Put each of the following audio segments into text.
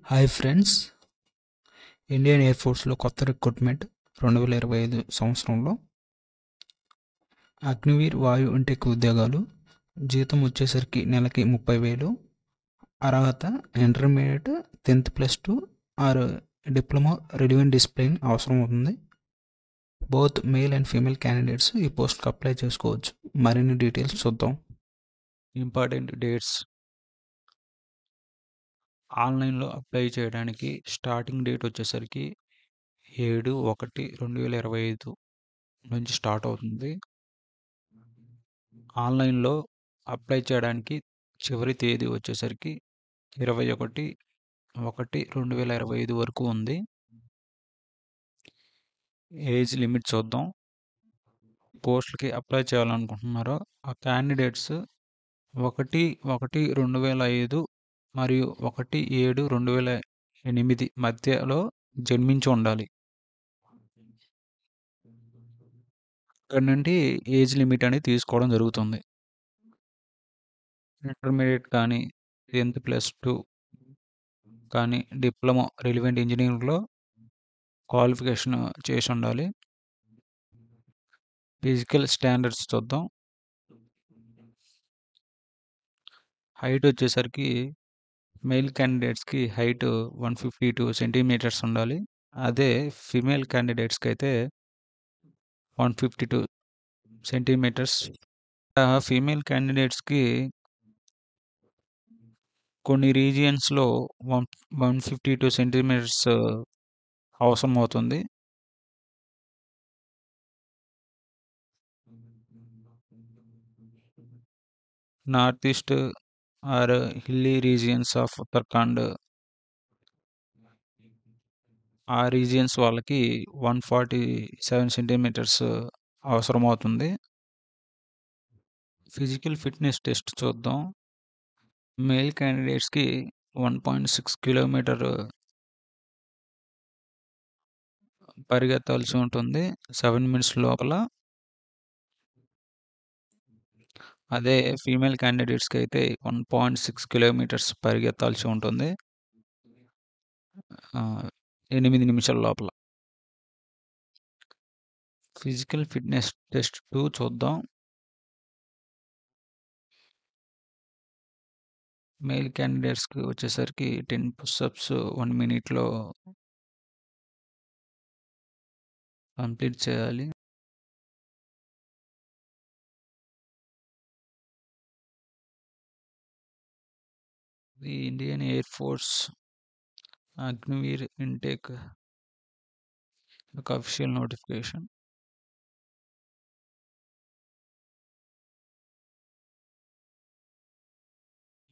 Hi friends, Indian air ఫోర్స్లో కొత్త recruitment 2025 సంవత్సరంలో అగ్నివీర్ వాయు ఇంటెక్ ఉద్యోగాలు. జీతం వచ్చేసరికి నెలకి 30,000. అర్హత intermediate, 10th+2 or diploma relevant discipline అవసరం అవుతుంది. Both male and female candidates ఈ పోస్ట్కి అప్లై చేసుకోవచ్చు. మరిన్ని డీటెయిల్స్ చూద్దాం. Important dates. ఆన్లైన్లో అప్లై చేయడానికి స్టార్టింగ్ డేట్ వచ్చేసరికి 7/1/2025 నుంచి స్టార్ట్ అవుతుంది. ఆన్లైన్లో అప్లై చేయడానికి చివరి తేదీ వచ్చేసరికి 21/1/2025 వరకు ఉంది. ఏజ్ లిమిట్ చూద్దాం. పోస్టులకి అప్లై చేయాలనుకుంటున్నారో ఆ క్యాండిడేట్స్ 1/1/2005 మరియు 1/7/2008 మధ్యలో జన్మించి ఉండాలి. ఇక్కడ నుండి ఏజ్ లిమిట్ అనేది తీసుకోవడం జరుగుతుంది. ఇంటర్మీడియట్ కానీ, 10th+2 కానీ, డిప్లొమా రిలివెంట్ ఇంజనీరింగ్లో క్వాలిఫికేషన్ చేసి ఉండాలి. ఫిజికల్ స్టాండర్డ్స్ చూద్దాం. హైట్ వచ్చేసరికి మేల్ క్యాండిడేట్స్కి హైట్ 152 సెంటీమీటర్స్ ఉండాలి. అదే ఫీమేల్ క్యాండిడేట్స్కి అయితే 152 సెంటీమీటర్స్. ఫీమేల్ క్యాండిడేట్స్కి కొన్ని రీజియన్స్లో 152 సెంటీమీటర్స్ అవసరం అవుతుంది. North east or hilly regions of Uttarakhand, ఆ రీజియన్స్ వాళ్ళకి 147 సెంటీమీటర్స్ అవసరం అవుతుంది. ఫిజికల్ ఫిట్నెస్ టెస్ట్ చూద్దాం. మేల్ క్యాండిడేట్స్కి 1.6 కిలోమీటర్ పరిగెత్తాల్సి ఉంటుంది 7 minutes లోపల. అదే ఫీమేల్ క్యాండిడేట్స్కి అయితే 1.6 కిలోమీటర్స్ పరిగెత్తాల్సి ఉంటుంది 8 నిమిషాల లోపల. ఫిజికల్ ఫిట్నెస్ టెస్ట్ 2 చూద్దాం. మేల్ క్యాండిడేట్స్కి వచ్చేసరికి 10 పుషప్స్ 1 minute కంప్లీట్ చేయాలి. The Indian air force Agniveer intake ఒక అఫీషియల్ నోటిఫికేషన్.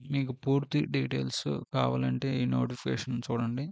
మీకు పూర్తి డీటెయిల్స్ కావాలంటే ఈ నోటిఫికేషన్ చూడండి.